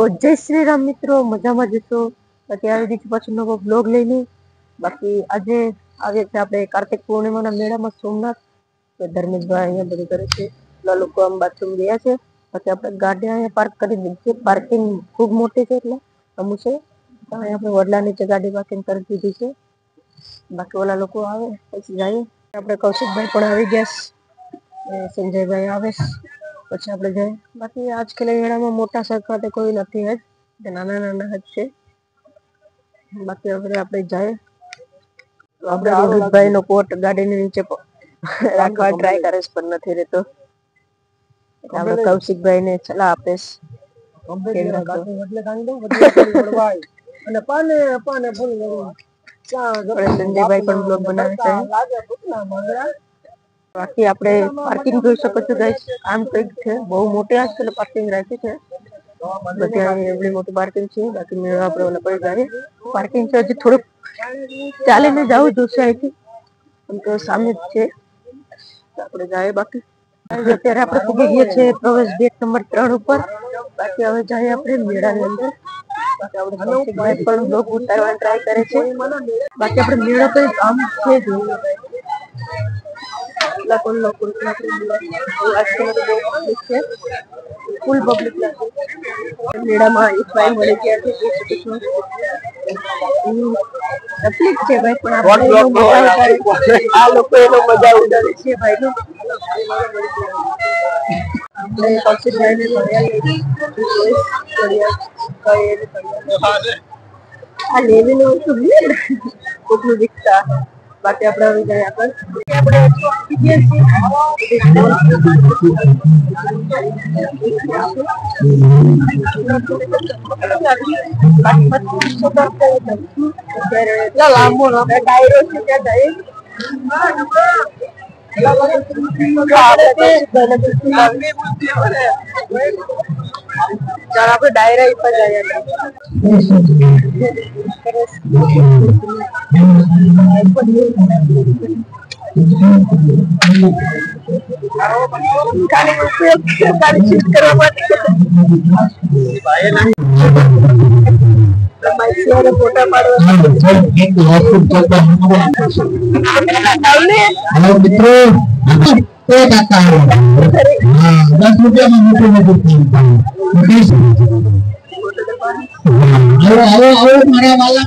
तो जय श्री राम मित्रों, मजाમાં જશો અત્યારે દીધી પાછો નવો બ્લોગ લઈને। બાકી આજે આવે છે આપણે કાર્તિક પૂર્ણિમાના મેળામાં સોમનાથ। તો ધર્મેશભાઈ અહીંયા બધું કરે છે, એટલા લોકો આમ બાથરૂમ ગયા છે। પછી આપણે ગાડી અહીંયા પાર્ક કરી દીધી છે, પાર્કિંગ ખૂબ મોટી છે એટલે અમુક છે અહીંયા આપણે વડલા નીચે ગાડી પાર્કિંગ કરી દીધી છે। બાકી ઓલા લોકો આવે પછી જાય। આપણે કૌશિકભાઈ પણ આવી ગયા છે, સંજયભાઈ આવે પછી આપણે જાય। બાકી આજકાલ મેળામાં મોટા સરખા તો કોઈ નથી જ, નાના નાના જ છે। બાકી હવે આપણે જાય તો આપણે રોહિતભાઈ નો કોટ ગાડીની નીચે રાખવા ટ્રાય કરે છે પણ નથી રહેતો, આપણે કૌશિકભાઈ ને સલાહ આપે સંજયભાઈ પણ બ્લોગ બનાવે છે। बाकी આપણે પાર્કિંગ જોઈ શકો છો ગાઈસ, આમ કંઈક છે, બહુ મોટી આજકાલ પાર્કિંગ રાખી છે। બધી એવડી મોટી પાર્કિંગ છે। બાકી મેળો આપણે ઓલા પર જાય પાર્કિંગ છે, હજી થોડુંક ચાલીને જવું જોશે અહીંથી, આમ તો સામે જ છે, આપણે જાય। બાકી અત્યારે આપણે પૂગી ગયા છે પ્રવેશ ગેટ નંબર 3 ઉપર। બાકી હવે જાય આપણે મેળાની અંદર। બાકી આપણે કૌશિકભાઈ પણ બ્લોગ ઉતારવા ટ્રાય કરે છે। બાકી આપણે મેળો કંઈક આમ છે જોઈએ फुल पब्लिक मेड़ा में एक भाई मળી ગયા છે, તકલીફ છે ભાઈ પણ આ લોકો એનો મજા ઉડાડે છે ભાઈ નો। આપણે કૌશિકભાઈ ને આ લેવીનો શું કેટલું દીકતા। बाकी આપણે હવે જાય આગળ। આપણે લાંબો ડાયરો છે ત્યાં જાય। ચાલ આપણે ડાયરા પર જઈએ। फोटा मारा वाला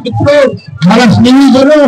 मित्रों मारा स्नेही जनो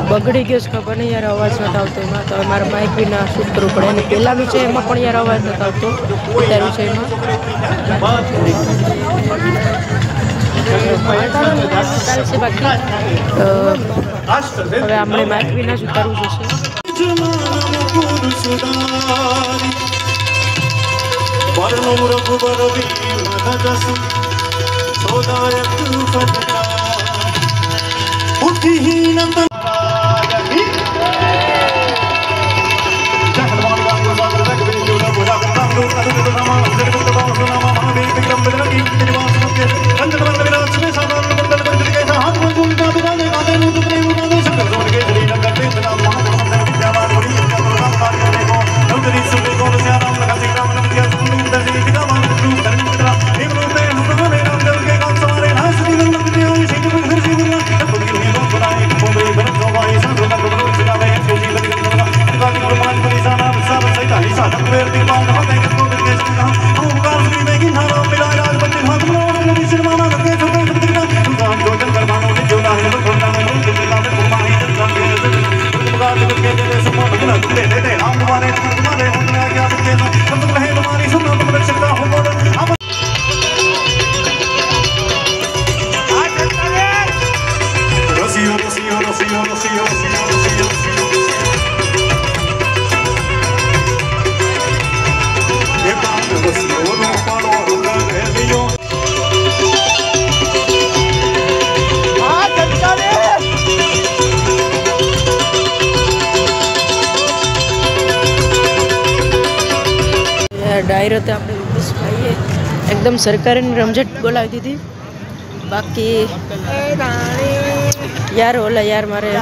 બગડી ગયો છે, ખબર નહીં યાર, અવાજ નથી આવતો એમાં। તો મારા માઇક બી ના શૂટ કરવું પડે, અને પેલા વિષયમાં પણ યાર અવાજ નથી આવતો અત્યાર વિષયમાં। બાકી હવે આપણે માઇક બી ના શૂટ કરવું જોશે। परम रघुबर वीर जस डायरो तो આપણે ભાઈએ એકદમ સરકારની રમઝટ બોલાવી દીધી બાકી યાર ઓલા યાર મારે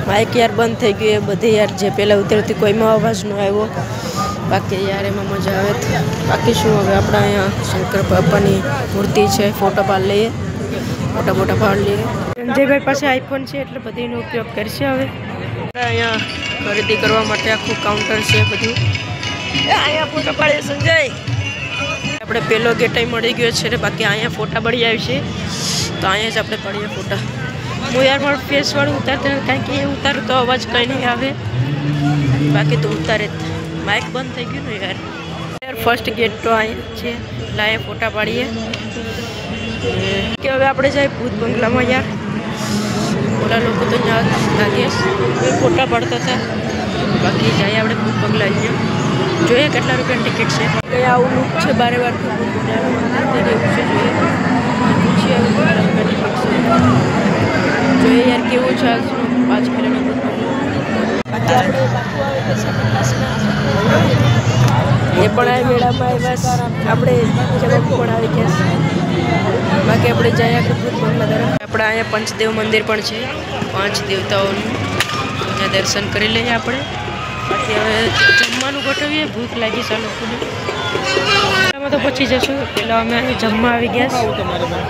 માઇક યાર બંધ થઈ ગયું એ બધી યાર જે પહેલાં ઉતરતી કોઈમાં અવાજ ન આવ્યો બાકી યાર એમાં મજા આવે બાકી શું હવે આપણે અહીંયા શંકર બાપાની મૂર્તિ છે ફોટો પાડ લઈએ મોટા પાડ લઈએ સંજયભાઈ પાસે આઈફોન છે એટલે બધીનો ઉપયોગ કરશે હવે અહીંયા ખરીદી કરવા માટે આખું કાઉન્ટર છે બધું અહીંયા ફોટા પાડીએ સંજય આપણે પહેલો ગેટાઈ મળી ગયો છે બાકી અહીંયા ફોટા પડી આવશે તો અહીંયા જ આપણે પાડીએ ફોટા હું યાર મારું ફેસવાળું ઉતારતા કારણ કે એ ઉતારું તો અવાજ કંઈ નહીં આવે બાકી તો ઉતારે માઇક બંધ થઈ ગયું ને યાર ફર્સ્ટ ગેટ તો અહીંયા છે એટલે અહીંયા ફોટા પાડીએ કે હવે આપણે જાય ભૂત બંગલામાં યાર ઓલા લોકો તો લાગે ફોટા પાડતા હતા બાકી જાય આપણે ભૂત બંગલા અહીંયા જોઈએ કેટલા રૂપિયાની ટિકિટ છે કંઈ આવું લુક છે બારે વાર જોઈએ યાર કેવું છે 5 કિલોમીટર એ પણ આ મેળામાં આવ્યા આપણે જવાબ પણ આવી ગયા બાકી આપણે જઈએ ભૂત બંગલા તરફ આપણે અહીંયા પંચદેવ મંદિર પણ છે 5 દેવતાઓનું ત્યાં દર્શન કરી લઈએ આપણે બાકી હવે જમવાનું ગોઠવીએ ભૂખ લાગી છે લોકોને એમાં તો પછી જશું પેલા અમે જમવા આવી ગયા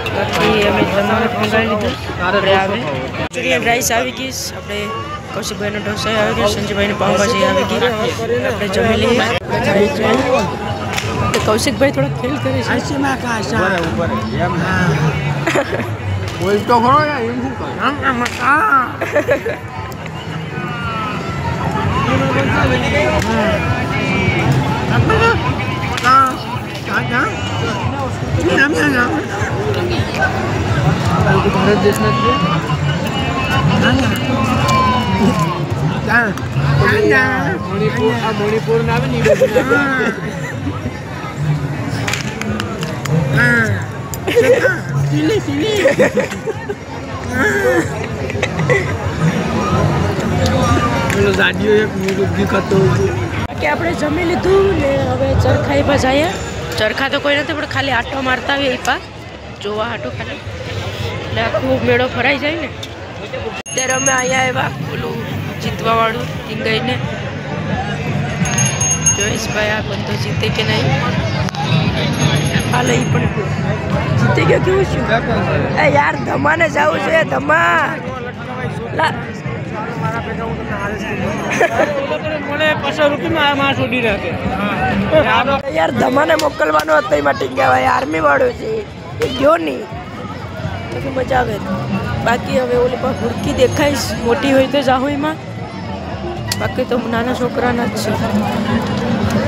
બાકી અમે જમવાનું મંગાવી લીધું આપણે આવે મંચુરિયન રાઈસ આવી ગઈ આપણે કૌશિકભાઈનો ઢોસા આવી ગયો સંજયભાઈની પાઉંભાજી આવી ગઈ આપણે જમી લઈએ કૌશિકભાઈ થોડા ખેલ કરે છે ભારત દેશના મણિપુર ના આવે ને કે આપણે જમી લીધું ને હવે ચરખાઈ પર જઈએ ચરખા તો કોઈ નથી પણ ખાલી આટો મારતા આવીએ પા જોવા આટો ખાલી એટલે આખું મેળો ફરાઈ જાય ને અત્યારે અમે અહીંયા આવ્યા ઓલું જીતવાવાળું ટીંગાઈને જોઈશ ભાઈ આ બંધો જીતે કે નહીં હાલે એ પણ જીતે ગયો કેવું શું એ યાર ધમાને જવું છે ધમા યાર ધમાને મોકલવાનો હતો એમાં ટીંગાવાય આર્મી વાળો છે એ ગયો નહીં તો મજા આવે બાકી હવે ઓલી પાસે ભૂડકી દેખાઈશ મોટી હોય તો જાઉં એમાં બાકી તો નાના છોકરાના જ છે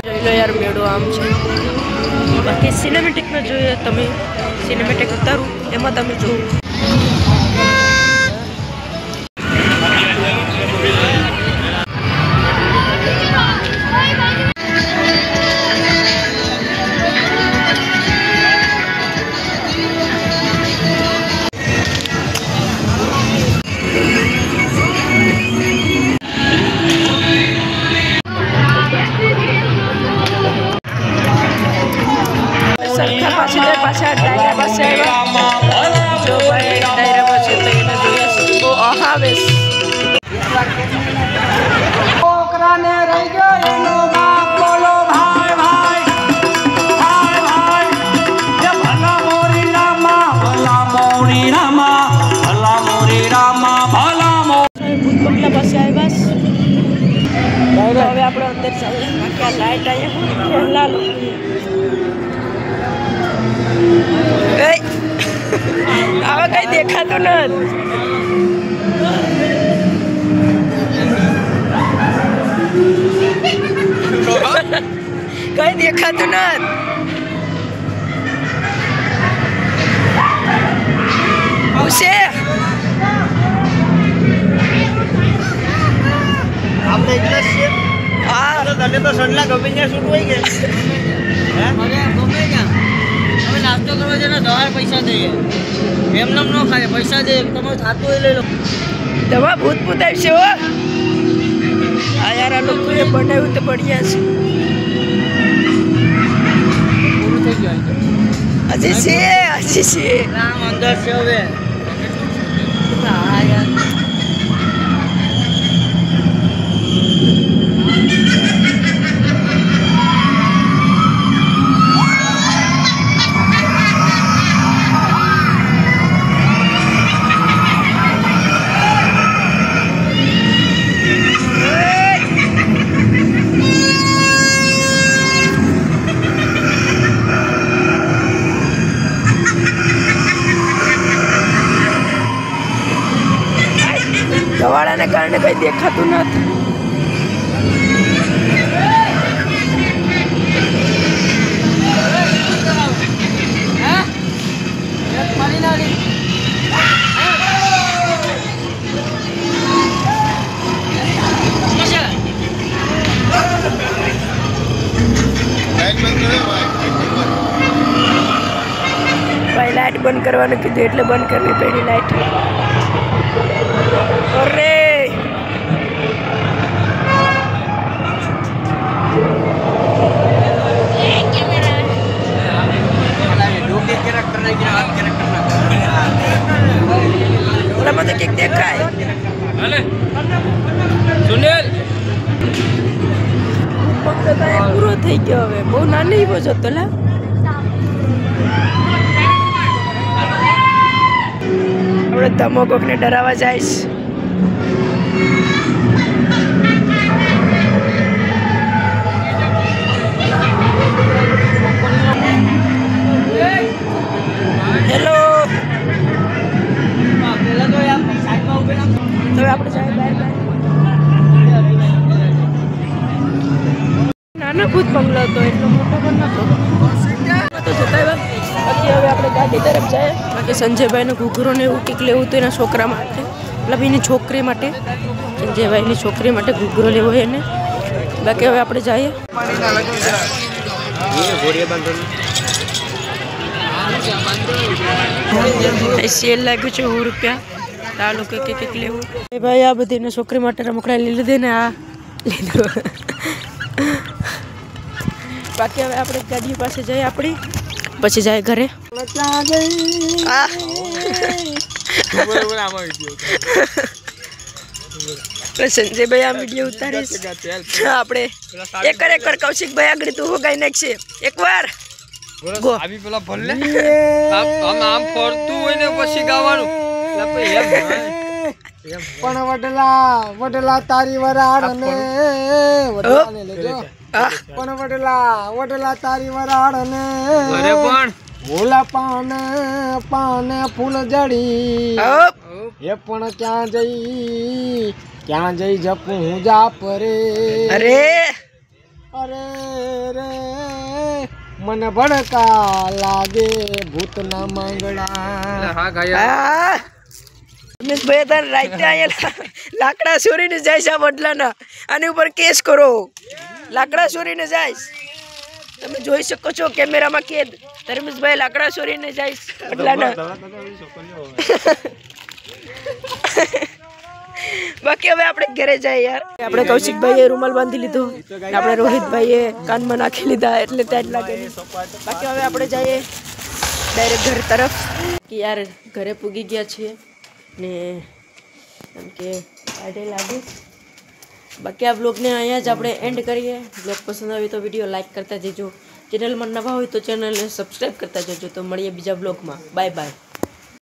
જોઈ લો યાર મેળો આમ છે બાકી સિનેમેટિકમાં જોઈએ તમે સિનેમેટિક ઉતારું એમાં તમે જોવો હર્ષિતભાઈ પાછા ડાયરા પાસે આવ્યા જો ભાઈ ડાયરા પાસે તો એને જોઈએ છે બહુ અહાવેશ છોકરાને રહી ગયો એનો બાપ બોલો ભાઈ ભાઈ ભાઈ ભાઈ એ ભલા મોરી રામા ભલા મોરી રામા ભલા મોરી રામા ભલા મોરી ભૂત બંગલા પાસે આવ્યા છે હવે આપણે અંદર જઈએ બાકી આ લાઈટ અહીંયા પહેલા લો આવા કઈ દેખાતું નથી કઈ દેખાતું નથી ઉસે આપણે એટલા છે હા તને તો સડલા ગમે ત્યાં શૂટ હોય કે હે અરે ગમે ત્યાં હવે નાસ્તો કરવા જઈને દવા પૈસા દઈએ એમને ન ખાય પૈસા દે તમે થાતું હોય લઈ લો દવા ભૂત ભૂત આવશે હો આ યાર આ લોકોએ બનાવ્યું તો બઢિયા છે પૂરું થઈ ગયું હજી છે રામ અંદર છે હવે હા યાર દવાડાને કારણે કઈ દેખાતું નથી ભાઈ લાઈટ બંધ કરવાનું કીધું એટલે બંધ કરવી પડી લાઈટ અરે ઓલામાં તો કંઈક દેખાય સુનિલ પૂરો થઈ ગયો હવે બહુ નાની એવો જ હતો લા આપણે ધમો કોકને ડરાવવા જઈશ હેલો તો આપણે જાય બહાર નાના ભૂત બંગલો હતો એટલો મોટો પણ નતો તો જતા બાકી હવે આપણે ગાડી તરફ જાય બાકી સંજયભાઈને ઘૂઘરો ને એવું કંઈક લેવું હતું એના છોકરા માટે મતલબ એની છોકરી માટે સંજયભાઈની છોકરી માટે ઘૂઘરો લેવો હોય એને બાકી હવે આપણે જઈએ સેલ લાગ્યું છે 100 રૂપિયા આ લોકો કંઈક લેવું ભાઈ આ બધી એના છોકરી માટે રમકડા લઈ લીધે ને આ લીધું બાકી હવે આપણે ગાડી પાસે જઈએ આપણી પછી જાય ઘરે સંજયભાઈ આ વિડીયો ઉતારીશ આપણે એક કૌશિકભાઈ આગળ તું હોગાઈ નાખશે એકવાર આવી પેલા ભલે આમ ફરતું હોય ને પછી ગાવાનું પણ વડલા તારી વરાડ ને પણ વડલા તારી વરાડ ને પણ ભોલા પાને ફૂલ જડી એ પણ ક્યાં જઈ જપું જા પરે અરે રે મને ભડકા લાગે ભૂતના માંગડા રમેશભાઈ તાર રાતે અહીંયા લાકડા ચોરીને જાય છે વડલાના આની ઉપર કેસ કરો લાકડા ચોરીને જાય તમે જોઈ શકો છો કેમેરામાં કેદ રમેશભાઈ લાકડા ચોરીને જાય વડલાના બાકી હવે આપણે ઘરે જાય યાર આપણે કૌશિકભાઈએ રૂમાલ બાંધી લીધો આપણે રોહિતભાઈએ કાનમાં નાખી લીધા એટલે ત્યાં જ લાગે બાકી હવે આપણે જઈએ ડાયરેક્ટ ઘર તરફ કે યાર ઘરે પૂગી ગયા છીએ ને એમ કે ટાઢે લાગે. બાકી આ બ્લોગને અહીંયા જ આપણે એન્ડ કરીએ. બ્લોગ પસંદ આવે તો વિડીયો લાઇક કરતા જજો. ચેનલમાં નવા હોય તો ચેનલને સબસ્ક્રાઈબ કરતા જજો. તો મળીએ બીજા બ્લોગમાં. Bye bye.